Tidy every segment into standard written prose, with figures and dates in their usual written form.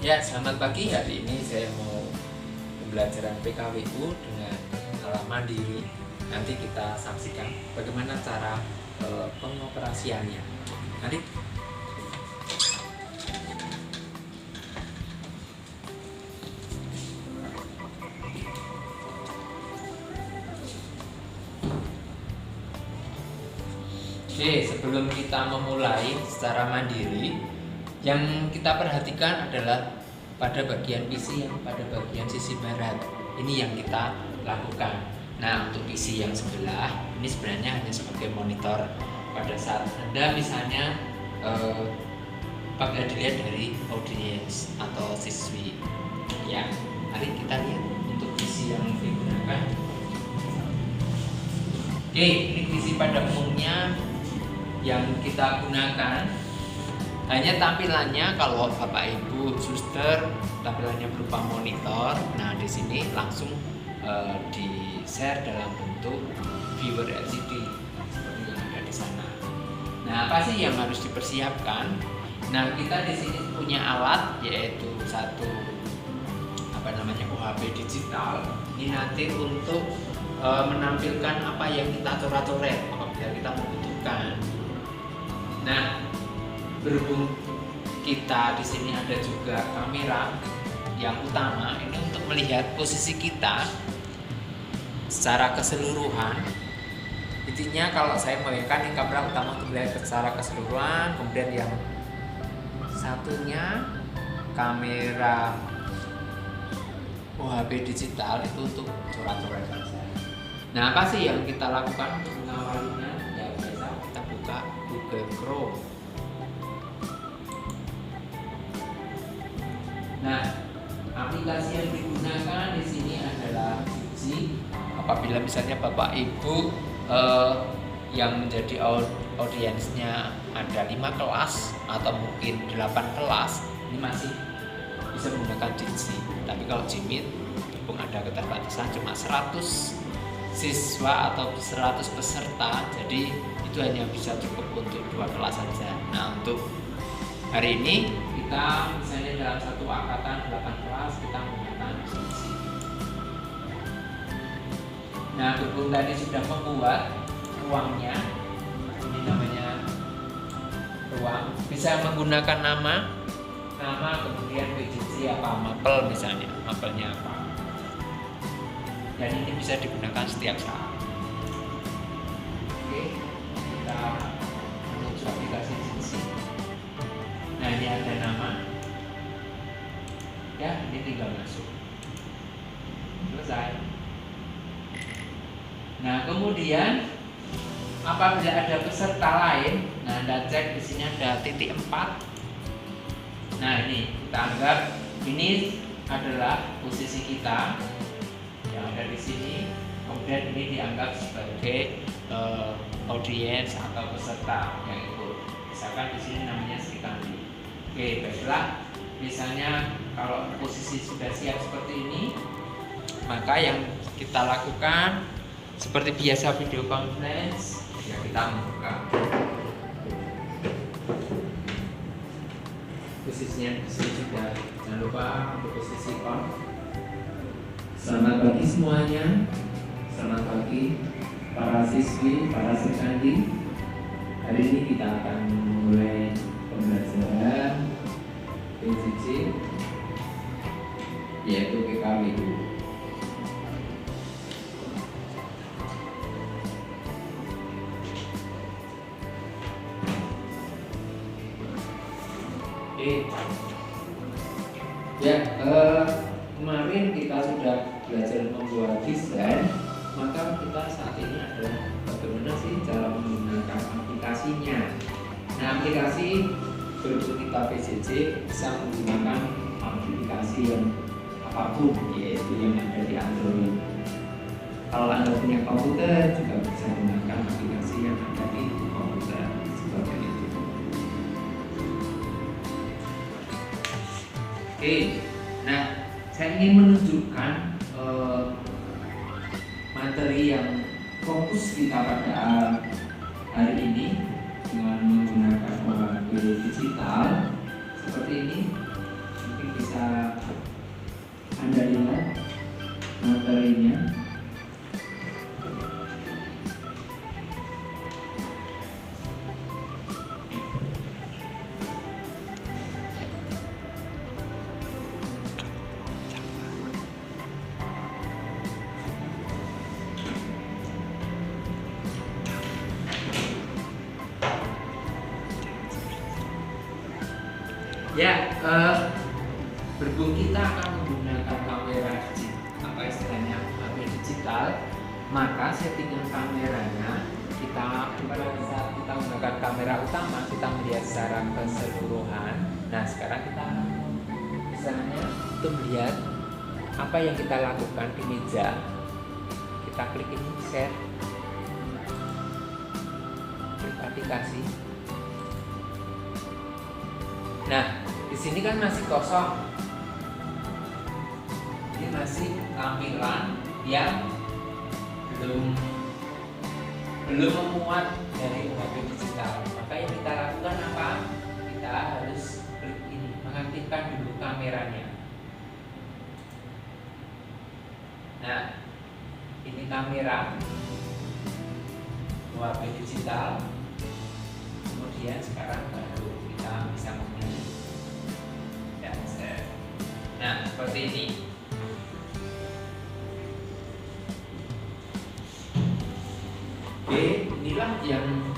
Ya, selamat pagi. Hari ini saya mau pembelajaran PKWU dengan alat mandiri. Nanti kita saksikan bagaimana cara pengoperasiannya. Nanti Oke, sebelum kita memulai secara mandiri, yang kita perhatikan adalah pada bagian PC yang pada bagian sisi barat. Ini yang kita lakukan. Nah, untuk PC yang sebelah ini sebenarnya hanya sebagai monitor pada saat Anda misalnya apabila dilihat dari audiens atau siswi. Ya, mari kita lihat untuk PC yang digunakan. Oke, ini PC pada umumnya yang kita gunakan hanya tampilannya. Kalau Bapak Ibu suster, tampilannya berupa monitor. Nah, di sini langsung di share dalam bentuk viewer LCD seperti yang ada di sana. Nah, apa sih yang harus dipersiapkan? Nah, kita di sini punya alat yaitu satu UHB digital. Ini nanti untuk menampilkan apa yang kita coret-coret apabila kita membutuhkan. Nah, berhubung kita di sini ada juga kamera yang utama, ini untuk melihat posisi kita secara keseluruhan. Intinya kalau saya melihat ini kamera utama untuk melihat secara keseluruhan, kemudian yang satunya kamera UHB digital itu untuk coret-coret saja. Nah, apa sih yang kita lakukan untuk mengawalinya? Ya biasa kita buka Google Chrome. Nah, aplikasi yang digunakan di sini adalah Jitsi. Apabila misalnya Bapak Ibu yang menjadi audiensnya ada 5 kelas atau mungkin 8 kelas, ini masih bisa menggunakan Jitsi. Tapi kalau Jimit berhubung ada keterbatasan cuma 100 siswa atau 100 peserta, jadi itu hanya bisa cukup untuk 2 kelas saja. Nah, untuk hari ini kita misalnya dalam satu angkatan 8 kelas kita menggunakan Jitsi. Nah, berhubung tadi sudah membuat ruangnya, ini namanya ruang, bisa menggunakan nama kemudian Jitsi apa mapel, misalnya mapelnya apa, dan ini bisa digunakan setiap saat. Oke, kita menuju aplikasi Jitsi. Nah, ini ada nama ya, ini tinggal masuk, selesai. Nah, kemudian apabila ada peserta lain, nah Anda cek di sini ada titik 4. Nah, ini kita anggap ini adalah posisi kita yang ada di sini. Kemudian ini dianggap sebagai audiens atau peserta yang ikut. Misalkan di sini namanya Sri Kandi. Oke, baiklah. Misalnya kalau posisi sudah siap seperti ini, maka yang kita lakukan seperti biasa video conference, ya kita membuka posisinya di sini sudah. Jangan lupa untuk posisi on. Selamat pagi semuanya. Selamat pagi para siswi, para sekandi. Hari ini kita akan memulai pembelajaran PJJ yaitu PKWU. Ya, kemarin kita sudah belajar membuat desain, maka kita saat ini adalah bagaimana sih cara menggunakan aplikasinya. Nah, aplikasi berhubung kita PJJ bisa menggunakan aplikasi yang apapun, yaitu yang ada di Android. Kalau Anda punya komputer juga bisa menggunakan aplikasi yang ada di komputer seperti itu. Oke, nah saya ingin menunjukkan materi yang fokus kita pada hari ini dengan menggunakan UHB digital seperti ini. Mungkin bisa Anda lihat materinya. Ya, berhubung kita akan menggunakan kamera apa istilahnya HP digital, maka settingan kameranya pada saat kita menggunakan kamera utama kita melihat secara keseluruhan. Nah, sekarang kita misalnya untuk melihat apa yang kita lakukan di meja, kita klik ini share, klik aplikasi. Nah, di sini kan masih kosong. Ini masih tampilan yang belum memuat dari HP digital. Maka yang kita lakukan apa? Kita harus klik ini, mengaktifkan dulu kameranya. Nah, ini kamera HP digital. Kemudian sekarang baru kita bisa memilih dan share. Nah, seperti ini. Oke, inilah yang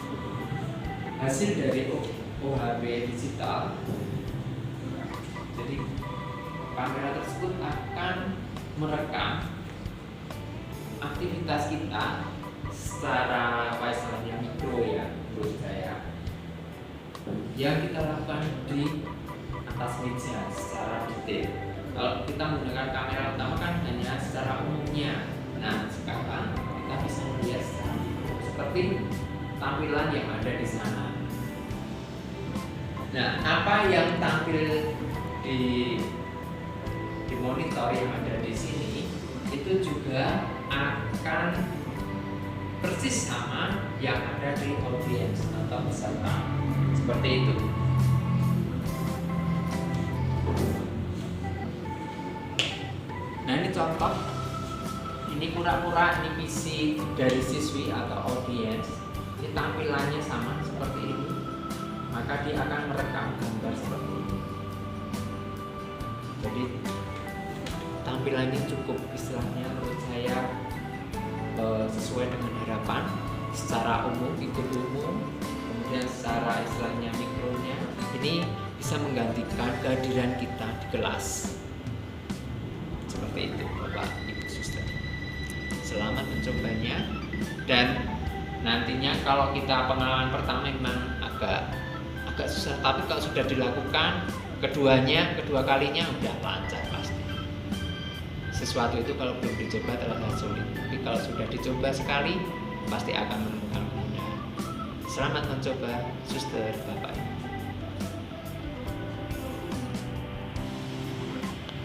hasil dari OHP digital. Jadi kamera tersebut akan merekam aktivitas kita secara apa istilahnya mikro ya, menurut saya, yang kita lakukan di atas meja secara detail. Kalau kita menggunakan kamera utama kan hanya secara umumnya. Nah, sekarang kita bisa melihat seperti tampilan yang ada di sana. Nah, apa yang tampil di monitor yang ada di sini itu juga akan persis sama yang ada di audiens atau peserta. Seperti itu. Nah, ini contoh. Ini pura-pura ini PC dari siswi atau audiens. Ini tampilannya sama seperti ini. Maka dia akan merekam gambar seperti ini. Jadi tampilannya cukup istilahnya menurut saya sesuai dengan harapan. Secara umum, fitur umum, kemudian secara istilahnya mikronya, ini bisa menggantikan kehadiran kita di kelas. Seperti itu, Bapak Ibu Suster. Selamat mencobanya, dan nantinya kalau kita pengalaman pertama memang agak susah, tapi kalau sudah dilakukan kedua kalinya udah lancar pasti. Sesuatu itu kalau belum dicoba terlalu sulit, tapi kalau sudah dicoba sekali pasti akan menemukan kemudahan. Selamat mencoba, Suster, Bapak Ibu.